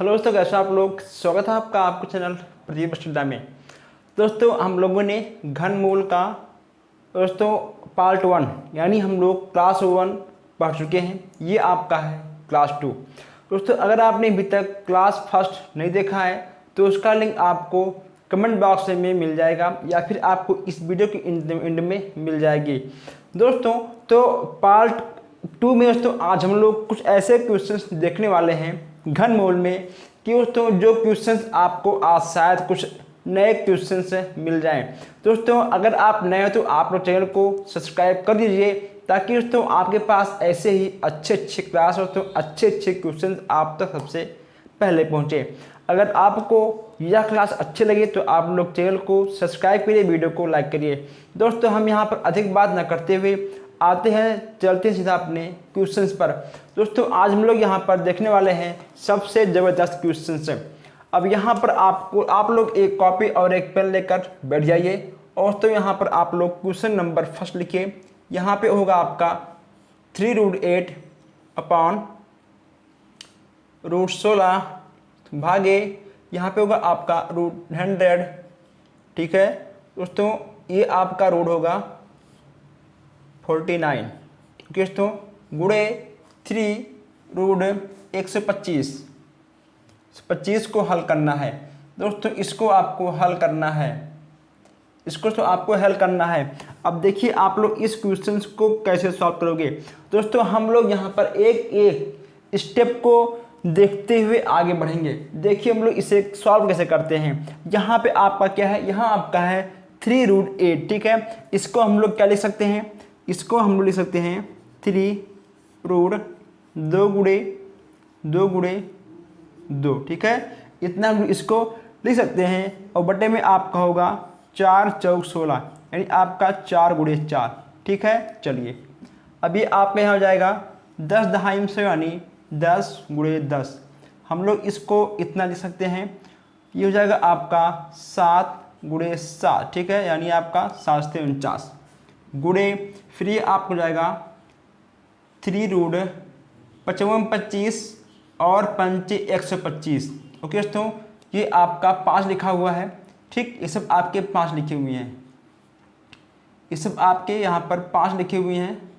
Hello दोस्तों, कैसे आप लोग। स्वागत है आपका आपके चैनल प्रदीप स्टूडियो में। दोस्तों हम लोगों ने घनमूल का दोस्तों पार्ट 1 यानी हम लोग क्लास 1 पढ़ चुके हैं। ये आपका है क्लास 2। दोस्तों अगर आपने अभी तक क्लास फर्स्ट नहीं देखा है तो उसका लिंक आपको कमेंट बॉक्स में मिल जाएगा या फिर आपको इस वीडियो के एंड में मिल जाएगी। दोस्तों तो पार्ट 2 में दोस्तों आज हम लोग कुछ ऐसे क्वेश्चंस देखने वाले हैं घनमूल में कि दोस्तों जो क्वेश्चंस आपको आज शायद कुछ नए क्वेश्चंस मिल जाएं। दोस्तों अगर आप नए हो तो आप लोग चैनल को सब्सक्राइब कर दीजिए ताकि दोस्तों आपके पास ऐसे ही अच्छे क्लास दोस्तों अच्छे क्वेश्चंस आप तक सबसे पहले पहुंचे। अगर आपको यह क्लास अच्छी लगी तो आप लोग चैनल को सब्सक्राइब करिए, वीडियो को लाइक करिए। दोस्तों हम यहाँ पर अधिक बात न करते हुए आते हैं, चलते हैं सीधा अपने क्वेश्चंस पर। दोस्तों आज हम लोग यहाँ पर देखने वाले हैं सबसे ज़बरदस्त क्वेश्चंस। अब यहाँ पर आप लोग एक कॉपी और एक पेन लेकर बैठ जाइए और तो यहाँ पर आप लोग क्वेश्चन नंबर फर्स्ट लिखिए। यहाँ पे होगा आपका 3√8 अपॉन √16 भागे यहाँ पे होगा आपका √100। ठीक है दोस्तों, ये आपका रूट होगा 49। दोस्तों गुणे 3√125 25 को हल करना है। दोस्तों इसको आपको हल करना है, इसको तो आपको हल करना है। अब देखिए आप लोग इस क्वेश्चन को कैसे सॉल्व करोगे। दोस्तों हम लोग यहाँ पर एक स्टेप को देखते हुए आगे बढ़ेंगे। देखिए हम लोग इसे सॉल्व कैसे करते हैं। यहाँ पे आपका क्या है, यहाँ आपका है 3√8। ठीक है, इसको हम लोग क्या लिख सकते हैं, इसको हम लोग लिख सकते हैं 3√2 ठीक है, इतना हम इसको लिख सकते हैं। और बटे में आपका होगा 4 चौक 16 यानी आपका 4×4। ठीक है, चलिए अभी आपका यहाँ हो जाएगा 10 दहाई से यानी 10×10। हम लोग इसको इतना लिख सकते हैं, ये हो जाएगा आपका 7×7। ठीक है, यानी आपका 7×49 गुणे फिर ये आपको जाएगा 3√55 और 5 125। ओके दोस्तों, ये आपका 5 लिखा हुआ है। ठीक, ये सब आपके 5 लिखे हुए हैं, ये सब आपके यहाँ पर 5 लिखे हुए हैं।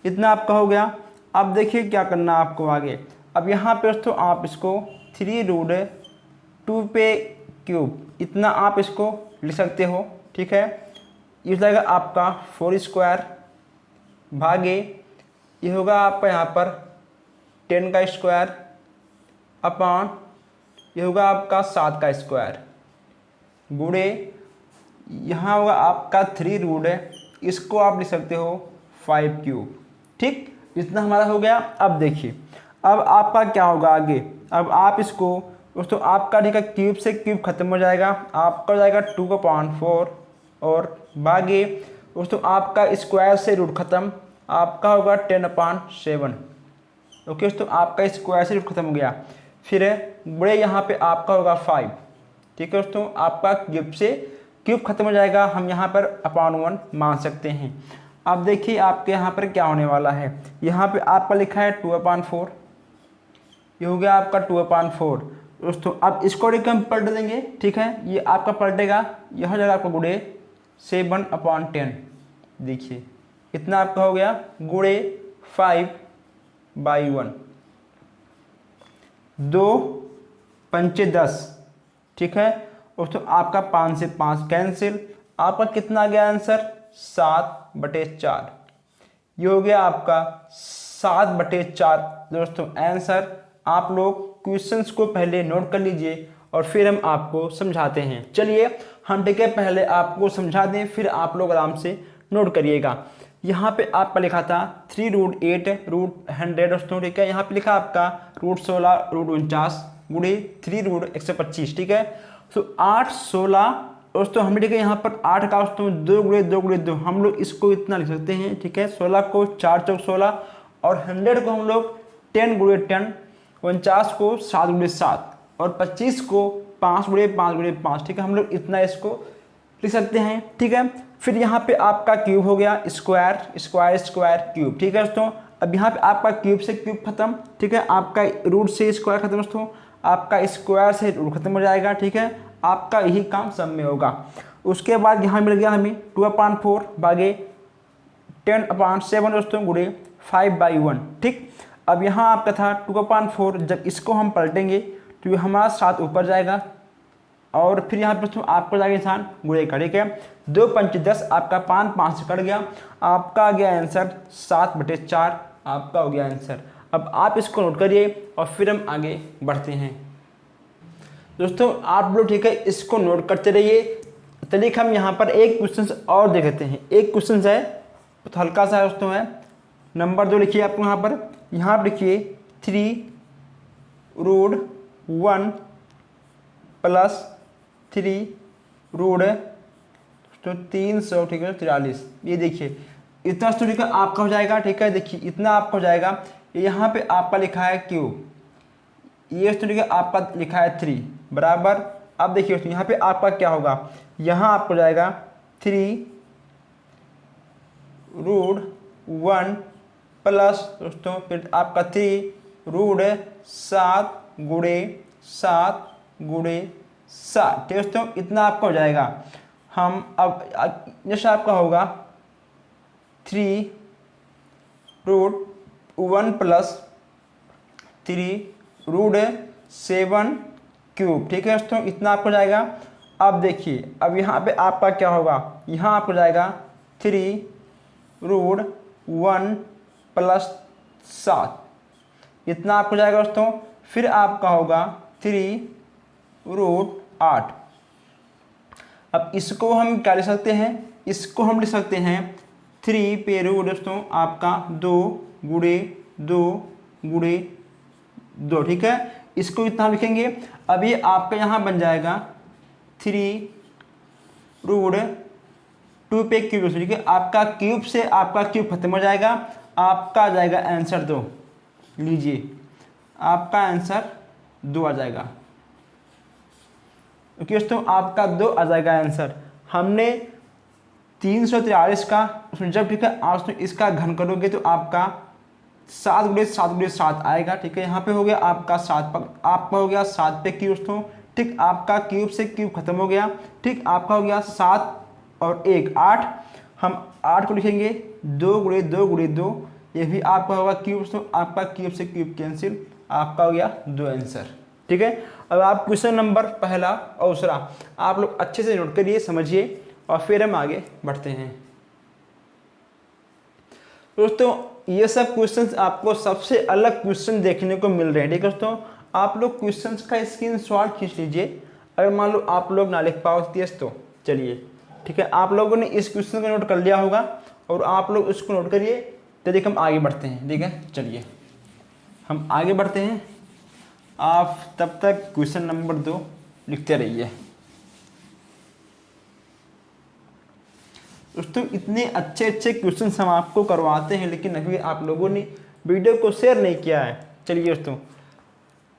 इतना आपका हो गया। अब देखिए क्या करना है आपको आगे। अब यहाँ पे दोस्तों आप इसको 3√2 पे क्यूब इतना आप इसको लिख सकते हो। ठीक है, ये हो जाएगा आपका 4² भागे ये होगा आपका यहाँ पर 10² अपॉन ये होगा आपका 7² गुणे यहाँ होगा आपका 3√, इसको आप लिख सकते हो 5³ ठीक, इतना हमारा हो गया। अब देखिए अब आपका क्या होगा आगे। अब आप इसको दोस्तों आपका ठीक है क्यूब से क्यूब खत्म हो जाएगा, आपका हो जाएगा 2/4 और भागे दोस्तों आपका स्क्वायर से रूट खत्म, आपका होगा 10/7। ओके दोस्तों, आपका स्क्वायर से रूट खत्म हो गया। फिर बड़े यहाँ पे आपका होगा 5। ठीक है दोस्तों, आपका क्यूब से क्यूब खत्म हो जाएगा, हम यहाँ पर /1 मान सकते हैं। अब देखिए आपके यहाँ पर क्या होने वाला है। यहाँ पे आपका लिखा है 2/4, ये हो गया आपका 2/4 दोस्तों। अब इसको हम पलट देंगे। ठीक है, ये आपका पलटेगा, यह हो जाएगा आपका गुणे 7/10। देखिए इतना आपका हो गया गुणे 5/1, 2×5 = 10। ठीक है दोस्तों, आपका 5 से 5 कैंसिल, आपका कितना आ गया आंसर 7/4। ये हो गया आपका 7/4 दोस्तों आंसर। आप लोग क्वेश्चंस को पहले नोट कर लीजिए और फिर हम आपको समझाते हैं। चलिए हम ठीक है पहले आपको समझा दें, फिर आप लोग आराम से नोट करिएगा। यहाँ पे आपका लिखा था 3√8 √100 दोस्तों। ठीक है, यहाँ पे लिखा आपका √16 √49 गुणे 3√125। ठीक है, तो 8 16 दोस्तों हम ठीक है यहाँ पर 8 का दोस्तों 2×2 हम लोग इसको इतना लिख सकते हैं। ठीक है, 16 को 4 चौक 16 और 100 को हम लोग 10×10, 49 को 7×7 और 25 को 5×5×5। ठीक है, हम लोग इतना इसको लिख सकते हैं। ठीक है, फिर यहाँ पे आपका क्यूब हो गया, स्क्वायर क्यूब। ठीक है दोस्तों, अब यहाँ पे आपका क्यूब से क्यूब खत्म। ठीक है, आपका रूट से स्क्वायर खत्म दोस्तों, आपका स्क्वायर से रूट खत्म हो जाएगा, ठीक है। आपका यही काम सब में होगा। उसके बाद यहाँ मिल गया हमें 2/4 भागे 10/7 दोस्तों गुणे 5/1, ठीक। अब यहाँ आपका था 2/4, जब इसको हम पलटेंगे तो ये हमारा 7 ऊपर जाएगा और फिर यहाँ पर आपको जाएगा इंसान गुणे का, ठीक है। 2 पंच 10, आपका 5 5 से कट गया, आपका आ गया आंसर 7/4, आपका हो गया आंसर। अब आप इसको नोट करिए और फिर हम आगे बढ़ते हैं दोस्तों। आप लोग ठीक है इसको नोट करते रहिए। चलिए हम यहाँ पर एक क्वेश्चन और देखते हैं। एक क्वेश्चन है तो हल्का सा दोस्तों है, नंबर 2 लिखिए आपको यहाँ पर लिखिए 3√1 + 3√, तो 300, ठीक है 43। ये देखिए इतना तो ठीक है आपका हो जाएगा, ठीक है। देखिए इतना आपका हो जाएगा। यहाँ पे आपका लिखा है क्यूब, ये तो ठीक है आपका लिखा है 3 बराबर। अब देखिए दोस्तों यहाँ पे आपका क्या होगा, यहाँ आपको जाएगा 3√1 प्लस दोस्तों फिर आपका 3√7 गुणे 7 गुणे 7, ठीक है दोस्तों। इतना आपका हो जाएगा। हम अब जैसे आपका होगा 3√1 प्लस 3√7 क्यूब, ठीक है दोस्तों। इतना आपको जाएगा। अब देखिए अब यहाँ पे आपका क्या होगा, यहाँ आपको जाएगा 3√1 प्लस 7, इतना आपको जाएगा दोस्तों। फिर आपका होगा 3√8। अब इसको हम क्या लिख सकते हैं, इसको हम लिख सकते हैं 3 पे रूट दोस्तों आपका 2 गुणे 2 गुणे 2, ठीक है। इसको इतना लिखेंगे। अब ये आपका यहाँ बन जाएगा 3√2 पे क्यूब, ठीक है। आपका क्यूब से आपका क्यूब खत्म हो जाएगा, आपका आ जाएगा आंसर 2। लीजिए आपका आंसर 2 आ जाएगा, ओके दोस्तों। आपका 2 आ जाएगा आंसर। हमने 343 का उसमें जब ठीक है आप इसका घन करोगे तो आपका 7 गुणे 7 गुणे 7 आएगा, ठीक है। यहाँ पे हो गया आपका 7 आपका हो गया 7 पे क्यूब दोस्तों, ठीक। आपका क्यूब से क्यूब खत्म हो गया, ठीक। आपका हो गया 7 और 1 8। हम 8 को लिखेंगे 2 गुणे 2 गुणे 2, ये भी आपका होगा क्यूब दोस्तों। आपका क्यूब से क्यूब कैंसिल, आपका हो गया 2 आंसर, ठीक है। अब आप क्वेश्चन नंबर पहला और दूसरा आप लोग अच्छे से नोट करिए, समझिए और फिर हम आगे बढ़ते हैं दोस्तों। ये सब क्वेश्चंस आपको सबसे अलग क्वेश्चन देखने को मिल रहे हैं, ठीक है दोस्तों। आप लोग क्वेश्चंस का स्क्रीनशॉट खींच लीजिए। अगर मान लो आप लोग ना लिख पाओ तेज तो चलिए, ठीक है। आप लोगों ने इस क्वेश्चन को नोट कर लिया होगा और आप लोग इसको नोट करिए। तो देखिए हम आगे बढ़ते हैं, ठीक है। चलिए हम आगे बढ़ते हैं, आप तब तक क्वेश्चन नंबर 2 लिखते रहिए दोस्तों। इतने अच्छे अच्छे क्वेश्चन हम आपको करवाते हैं, लेकिन अभी आप लोगों ने वीडियो को शेयर नहीं किया है। चलिए दोस्तों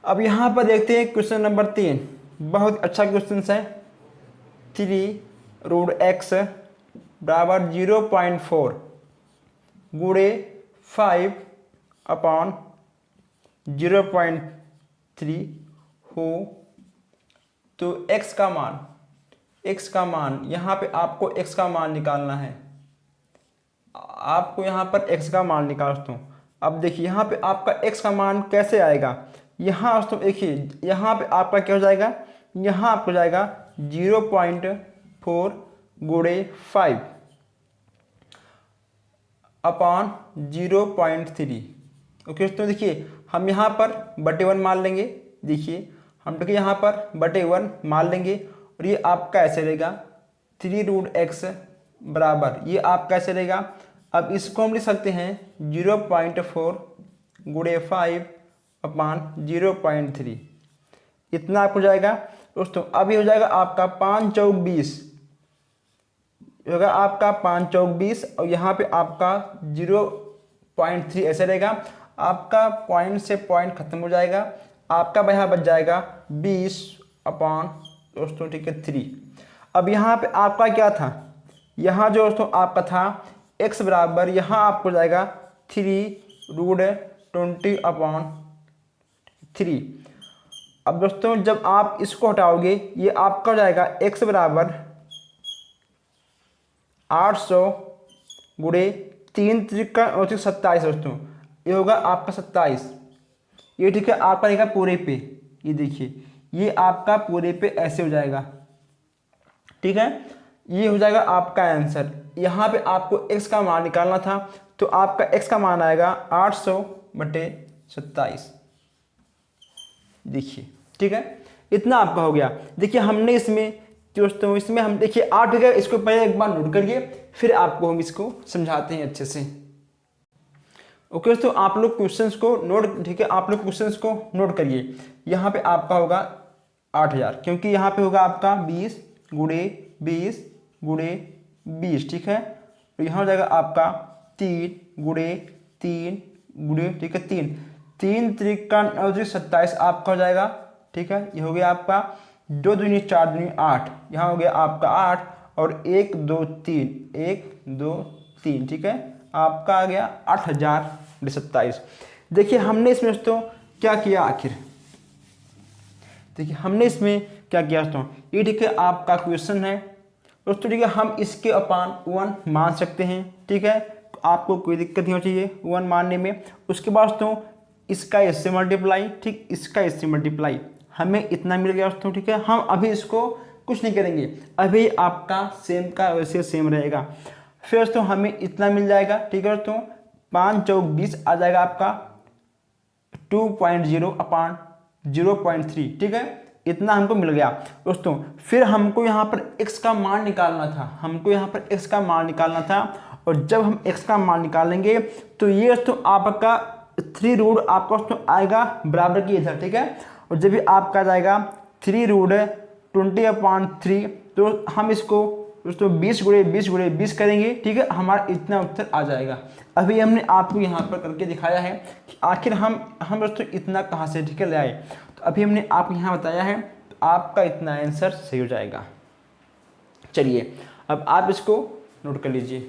अब यहाँ पर देखते हैं क्वेश्चन नंबर 3। बहुत अच्छा क्वेश्चन है। 3√x बराबर 0.4 गुणे 5/0.3 हो तो x का मान यहाँ पे आपको x का मान निकालना है। आपको यहाँ पर x का मान निकाल दोस्तों। अब देखिए यहाँ पे आपका x का मान कैसे आएगा, यहाँ दोस्तों देखिए यहाँ पे आपका क्या हो जाएगा, यहाँ आपको जाएगा 0.4 गुणे 5/0.3, ओके दोस्तों। देखिए हम यहाँ पर बटे 1 मान लेंगे। देखिए हम देखिए यहाँ पर बटे 1 मान लेंगे और ये आपका ऐसे रहेगा 3√x बराबर ये आपका ऐसे रहेगा। अब इसको हम लिख सकते हैं 0.4 गुणे 5/0.3, इतना आपको जाएगा दोस्तों। अब ये हो जाएगा आपका 5 चौक 20 होगा, आपका 5 चौक 20 और यहाँ पे आपका 0.3 ऐसे रहेगा। आपका पॉइंट से पॉइंट खत्म हो जाएगा, आपका यहाँ बच जाएगा 20 अपान दोस्तों, ठीक है 3। अब यहाँ पे आपका क्या था, यहाँ जो दोस्तों आपका था x बराबर यहाँ आपको जाएगा 3√20/3। अब दोस्तों जब आप इसको हटाओगे ये आपका हो जाएगा x बराबर 800 गुणे 3 त्रिका 27 दोस्तों, ये होगा आपका 27। ये ठीक है आपका रहेगा पूरे पे, ये देखिए ये आपका पूरे पे ऐसे हो जाएगा, ठीक है। ये हो जाएगा आपका आंसर। यहाँ पे आपको x का मान निकालना था, तो आपका x का मान आएगा 800/27, देखिए, ठीक है। इतना आपका हो गया। देखिए हमने इसमें दोस्तों, इसमें हम देखिए 8 हो गया, इसको पहले एक बार नोट करिए, फिर आपको हम इसको समझाते हैं अच्छे से। ओके दोस्तों, आप लोग क्वेश्चंस को नोट, ठीक है, आप लोग क्वेश्चंस को नोट करिए। यहाँ पे आपका होगा 8000, क्योंकि यहाँ पे होगा आपका 20 गुणे 20 गुणे 20, ठीक है। तो यहाँ हो जाएगा आपका 3 गुणे 3 गुणे, ठीक है, 3 त्रिका 27 आपका हो जाएगा, ठीक है। ये हो गया आपका 2 दूनी 4 दूनी 8, यहाँ हो गया आपका 8 और 1 2 3 1 2 3, ठीक है, आपका आ गया 8027। देखिए हमने इसमें दोस्तों क्या किया आखिर, देखिए हमने इसमें क्या किया दोस्तों, ये ठीक है आपका क्वेश्चन है दोस्तों, ठीक है। हम इसके अपान 1 मान सकते हैं, ठीक है, आपको कोई दिक्कत नहीं होनी चाहिए 1 मानने में। उसके बाद दोस्तों इसका इससे मल्टीप्लाई, ठीक, इसका इससे मल्टीप्लाई, हमें इतना मिल गया दोस्तों, ठीक है। हम अभी इसको कुछ नहीं करेंगे, अभी आपका सेम का वैसे सेम रहेगा। फिर दोस्तों हमें इतना मिल जाएगा, ठीक है दोस्तों, 5 चौक 20 आ जाएगा आपका 2.0/0.3, ठीक है, इतना हमको मिल गया दोस्तों। फिर हमको यहाँ पर x का मान निकालना था, हमको यहाँ पर x का मान निकालना था, और जब हम x का मान निकालेंगे तो ये दोस्तों आपका 3 रूट आपका दोस्तों आएगा बराबर की इधर, ठीक है। और जब भी आपका जाएगा 3 रूट 20/3, तो हम इसको दोस्तों 20 गुणे 20 गुणे 20 करेंगे, ठीक है, हमारा इतना उत्तर आ जाएगा। अभी हमने आपको यहाँ पर करके दिखाया है कि आखिर हम दोस्तों इतना कहाँ से, ठीक है, ले आए। तो अभी हमने आपको यहाँ बताया है, तो आपका इतना आंसर सही हो जाएगा। चलिए अब आप इसको नोट कर लीजिए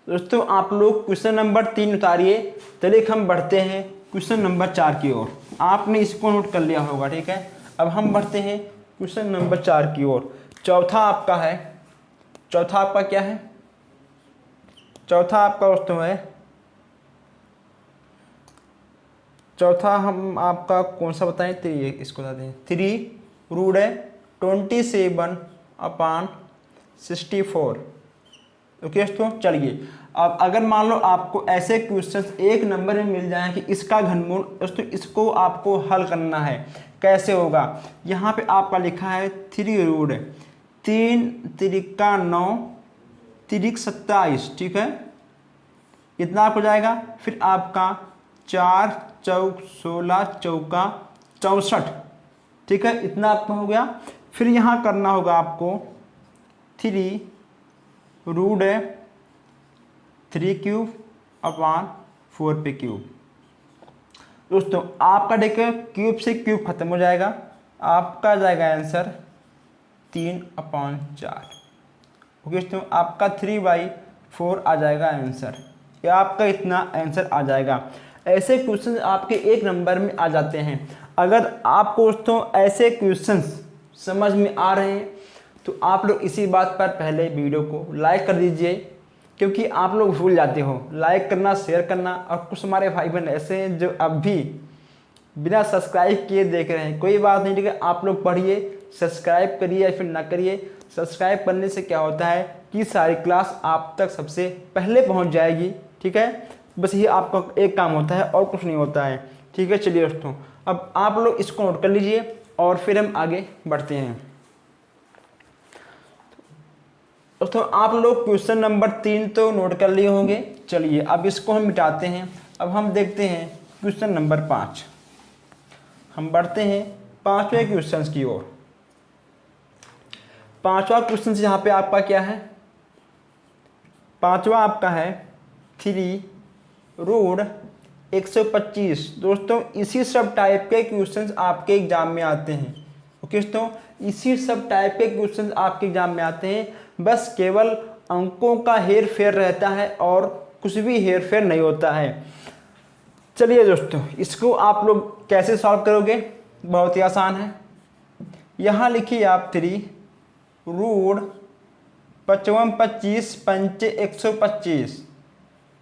दोस्तों। आप लोग क्वेश्चन नंबर 3 उतारिए, चलिए हम बढ़ते हैं क्वेश्चन नंबर 4 की ओर। आपने इसको नोट कर लिया होगा, ठीक है। अब हम बढ़ते हैं क्वेश्चन नंबर 4 की ओर। चौथा आपका है, चौथा आपका क्या है, चौथा आपका दोस्तों है, चौथा हम आपका कौन सा बताएं, 3, इसको बताते हैं 3 रूट 27/64। ओके दोस्तों, चलिए अब अगर मान लो आपको ऐसे क्वेश्चंस एक नंबर में मिल जाए कि इसका घनमूल दोस्तों, इसको आपको हल करना है, कैसे होगा। यहाँ पे आपका लिखा है 3 रूट 3 त्रिका 9 त्रिक 27, ठीक है, इतना आपको जाएगा। फिर आपका 4 चौक 16 चौका 64, ठीक है, इतना आपका हो गया। फिर यहाँ करना होगा आपको 3 रूट 3 क्यूब अपान 4 पे क्यूब। दोस्तों आपका देखिए क्यूब से क्यूब खत्म हो जाएगा, आपका जाएगा आंसर 3/4। ओके दोस्तों, आपका 3/4 आ जाएगा आंसर, या आपका इतना आंसर आ जाएगा। ऐसे क्वेश्चन आपके एक नंबर में आ जाते हैं। अगर आपको दोस्तों ऐसे क्वेश्चंस समझ में आ रहे हैं तो आप लोग इसी बात पर पहले वीडियो को लाइक कर दीजिए, क्योंकि आप लोग भूल जाते हो लाइक करना, शेयर करना। और कुछ हमारे भाई बहन ऐसे हैं जो अब भी बिना सब्सक्राइब किए देख रहे हैं, कोई बात नहीं, ठीक है, आप लोग पढ़िए, सब्सक्राइब करिए या फिर ना करिए। सब्सक्राइब करने से क्या होता है कि सारी क्लास आप तक सबसे पहले पहुंच जाएगी, ठीक है। बस ये आपका एक काम होता है और कुछ नहीं होता है, ठीक है। चलिए दोस्तों, अब आप लोग इसको नोट कर लीजिए और फिर हम आगे बढ़ते हैं। दोस्तों आप लोग क्वेश्चन नंबर 3 तो नोट कर लिए होंगे। चलिए अब इसको हम मिटाते हैं। अब हम देखते हैं क्वेश्चन नंबर 5। हम बढ़ते हैं 5वें क्वेश्चन की ओर। 5वां क्वेश्चन यहाँ पे आपका क्या है, 5वां आपका है 3 रूट 125। दोस्तों इसी सब टाइप के क्वेश्चंस आपके एग्जाम में आते हैं। ओके दोस्तों, इसी सब टाइप के क्वेश्चंस आपके एग्जाम में आते हैं, बस केवल अंकों का हेर फेर रहता है और कुछ भी हेर फेर नहीं होता है। चलिए दोस्तों, इसको आप लोग कैसे सॉल्व करोगे बहुत ही आसान है। यहाँ लिखिए आप 3 रूट 55 25 पंचे 125।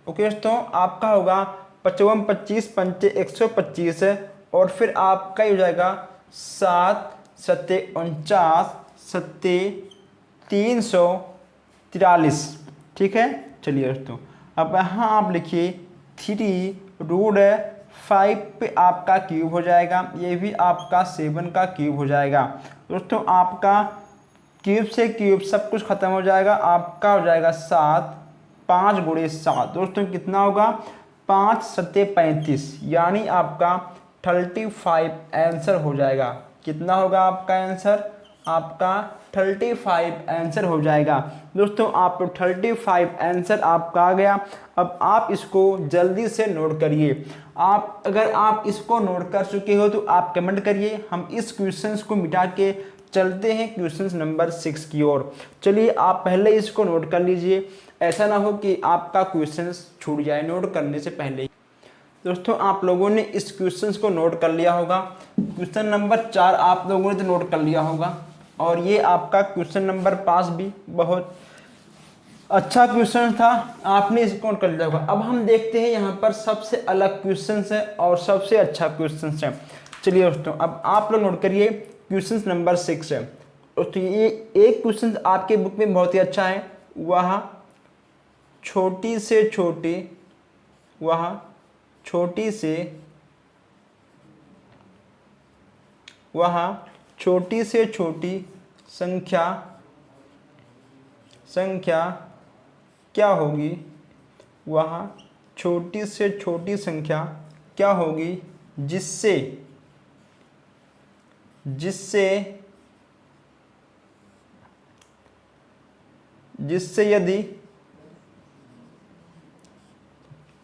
ओके दोस्तों, आपका होगा 55 25 पंचे 125 और फिर आपका ही हो जाएगा 7 सत्ते 49 सत्ते 343। ठीक है, चलिए दोस्तों अब यहाँ आप लिखिए 3 रूट 5 पे आपका क्यूब हो जाएगा, ये भी आपका 7 का क्यूब हो जाएगा। दोस्तों आपका क्यूब से क्यूब सब कुछ खत्म हो जाएगा, आपका हो जाएगा 7 5 गुणे 7। दोस्तों कितना होगा 5 सत्ते 35, यानी आपका 35 आंसर हो जाएगा। कितना होगा आपका आंसर? आपका 35 आंसर हो जाएगा। दोस्तों आप 35 आंसर आपका आ गया। अब आप इसको जल्दी से नोट करिए। आप अगर आप इसको नोट कर चुके हो तो आप कमेंट करिए। हम इस क्वेश्चंस को मिटा के चलते हैं क्वेश्चन नंबर 6 की ओर। चलिए आप पहले इसको नोट कर लीजिए, ऐसा ना हो कि आपका क्वेश्चन छूट जाए नोट करने से पहले। दोस्तों आप लोगों ने इस क्वेश्चन को नोट कर लिया होगा। क्वेश्चन नंबर 4 आप लोगों ने तो नोट कर लिया होगा, और ये आपका क्वेश्चन नंबर 5 भी बहुत अच्छा क्वेश्चन था, आपने इसको नोट कर लिया होगा। अब हम देखते हैं यहाँ पर सबसे अलग क्वेश्चन है और सबसे अच्छा क्वेश्चन है। चलिए दोस्तों अब आप लोग नोट करिए क्वेश्चन नंबर 6 है। दोस्तों ये एक क्वेश्चन आपके बुक में बहुत ही अच्छा है, वह छोटी से छोटी छोटी संख्या क्या होगी? वह छोटी से छोटी संख्या क्या होगी जिससे यदि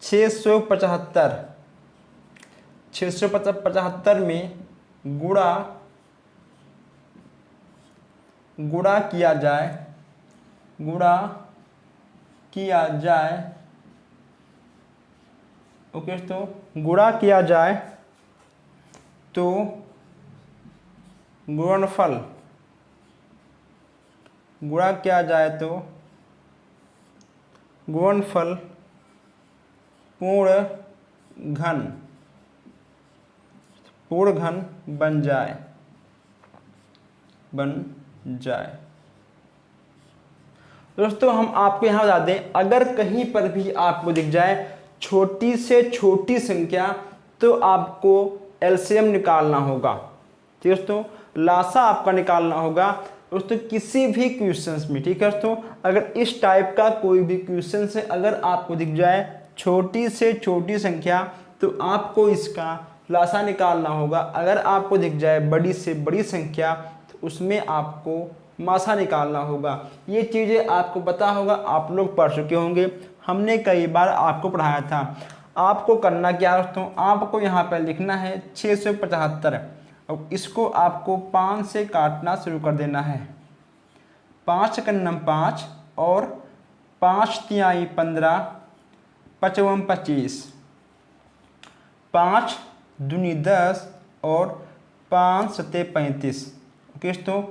675 में गुणा किया जाए ओके, तो गुणा किया जाए तो गुणनफल पूर्ण घन बन जाए। दोस्तों हम आपको यहाँ बता दें, अगर कहीं पर भी आपको दिख जाए छोटी से छोटी संख्या तो आपको एलसीएम निकालना होगा। ठीक है दोस्तों, लासा आपका निकालना होगा दोस्तों किसी भी क्वेश्चंस में। ठीक है दोस्तों, अगर इस टाइप का कोई भी क्वेश्चन से अगर आपको दिख जाए छोटी से छोटी संख्या तो आपको इसका लासा निकालना होगा। अगर आपको दिख जाए बड़ी से बड़ी संख्या तो उसमें आपको मासा निकालना होगा। ये चीज़ें आपको पता होगा, आप लोग पढ़ चुके होंगे, हमने कई बार आपको पढ़ाया था। आपको करना क्या दोस्तों, आपको यहाँ पर लिखना है 675 और इसको आपको 5 से काटना शुरू कर देना है। 5 कन्नम 5 और 5 तिहाई 15 55 25, 5 दूनी 10 और 5 सत्ते 35। ओके दोस्तों,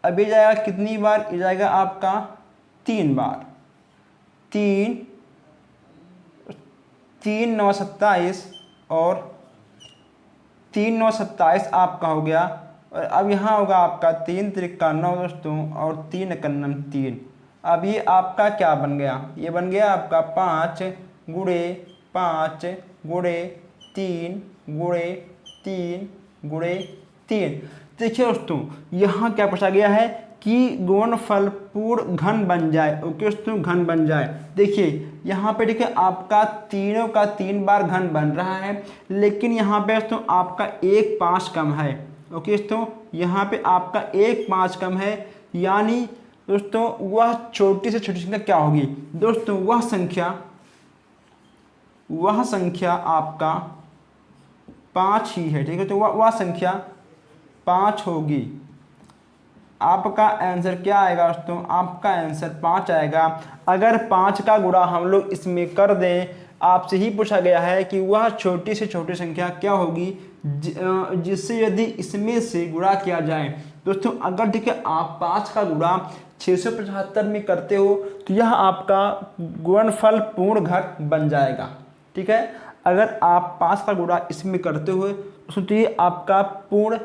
अब ये जाएगा कितनी बार? ये जाएगा आपका 3 बार। 3 9 27 और 3 9 27 आपका हो गया। और अब यहाँ होगा आपका 3 त्रिका 9 दोस्तों और 3 कन्नम 3। अब ये आपका क्या बन गया? ये बन गया आपका 5 गुणे 5 गुणे 3 गुणे 3 गुणे 3। देखिए दोस्तों यहाँ क्या पूछा गया है कि गुणनफल पूर्ण घन बन जाए। ओके दोस्तों, घन बन जाए। देखिए यहाँ पे देखिए आपका तीनों का 3 बार घन बन रहा है, लेकिन यहाँ पे दोस्तों आपका 1 5 कम है। ओके दोस्तों, यहाँ पे आपका 1 5 कम है, यानी दोस्तों वह छोटी से छोटी संख्या क्या होगी? दोस्तों वह संख्या आपका 5 ही है। ठीक है, तो वह संख्या 5 होगी। आपका आंसर क्या आएगा दोस्तों? आपका आंसर 5 आएगा। अगर 5 का गुणा हम लोग इसमें कर दें, आपसे ही पूछा गया है कि वह छोटी से छोटी संख्या क्या होगी जिससे यदि इसमें से गुणा किया जाए दोस्तों, अगर ठीक है आप 5 का गुणा 675 में करते हो तो यह आपका गुणनफल पूर्ण घन बन जाएगा। ठीक है, अगर आप 5 का गुणा इसमें करते हो तो ये आपका पूर्ण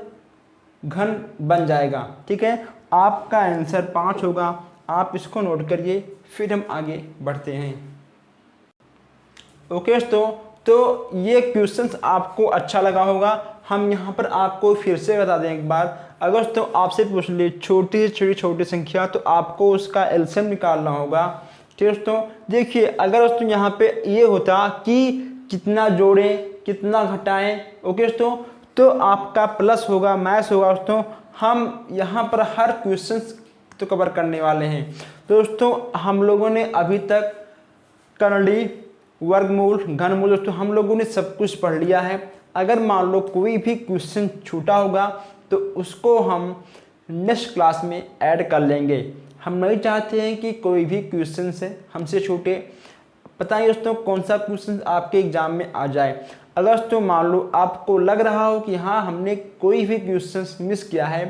घन बन जाएगा। ठीक है, आपका आंसर 5 होगा। आप इसको नोट करिए, फिर हम आगे बढ़ते हैं। ओके दोस्तों, तो ये क्वेश्चंस आपको अच्छा लगा होगा। हम यहाँ पर आपको फिर से बता दें एक बार, अगर दोस्तों आपसे पूछ ले छोटी से छोटी संख्या तो आपको उसका एलसीएम निकालना होगा। ठीक है दोस्तों, देखिए अगर दोस्तों यहाँ पे ये होता कि कितना जोड़ें कितना घटाएं, ओके दोस्तों, तो आपका प्लस होगा, मैथ्स होगा दोस्तों। हम यहाँ पर हर क्वेश्चंस तो कवर करने वाले हैं। दोस्तों हम लोगों ने अभी तक करंडी, वर्गमूल, घनमूल दोस्तों हम लोगों ने सब कुछ पढ़ लिया है। अगर मान लो कोई भी क्वेश्चन छूटा होगा तो उसको हम नेक्स्ट क्लास में ऐड कर लेंगे। हम नहीं चाहते हैं कि कोई भी क्वेश्चन से हमसे छूटे। पता नहीं दोस्तों कौन सा क्वेश्चन आपके एग्जाम में आ जाए। अगर दोस्तों मान लो आपको लग रहा हो कि हाँ हमने कोई भी क्वेश्चन मिस किया है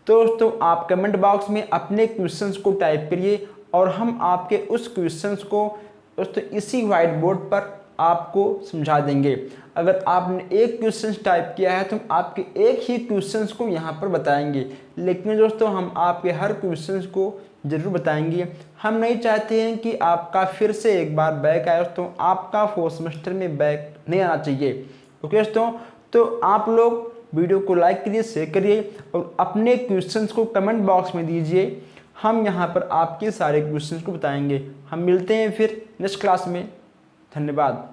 तो दोस्तों आप कमेंट बॉक्स में अपने क्वेश्चंस को टाइप करिए और हम आपके उस क्वेश्चंस को दोस्तों इसी वाइट बोर्ड पर आपको समझा देंगे। अगर आपने एक क्वेश्चन टाइप किया है तो हम आपके एक ही क्वेश्चंस को यहाँ पर बताएंगे, लेकिन दोस्तों हम आपके हर क्वेश्चंस को जरूर बताएंगे। हम नहीं चाहते हैं कि आपका फिर से एक बार बैक आए दोस्तों, आपका 4th सेमेस्टर में बैक नहीं आना चाहिए। ओके दोस्तों, तो आप लोग वीडियो को लाइक करिए, शेयर करिए और अपने क्वेश्चंस को कमेंट बॉक्स में दीजिए। हम यहाँ पर आपके सारे क्वेश्चंस को बताएंगे। हम मिलते हैं फिर नेक्स्ट क्लास में। धन्यवाद।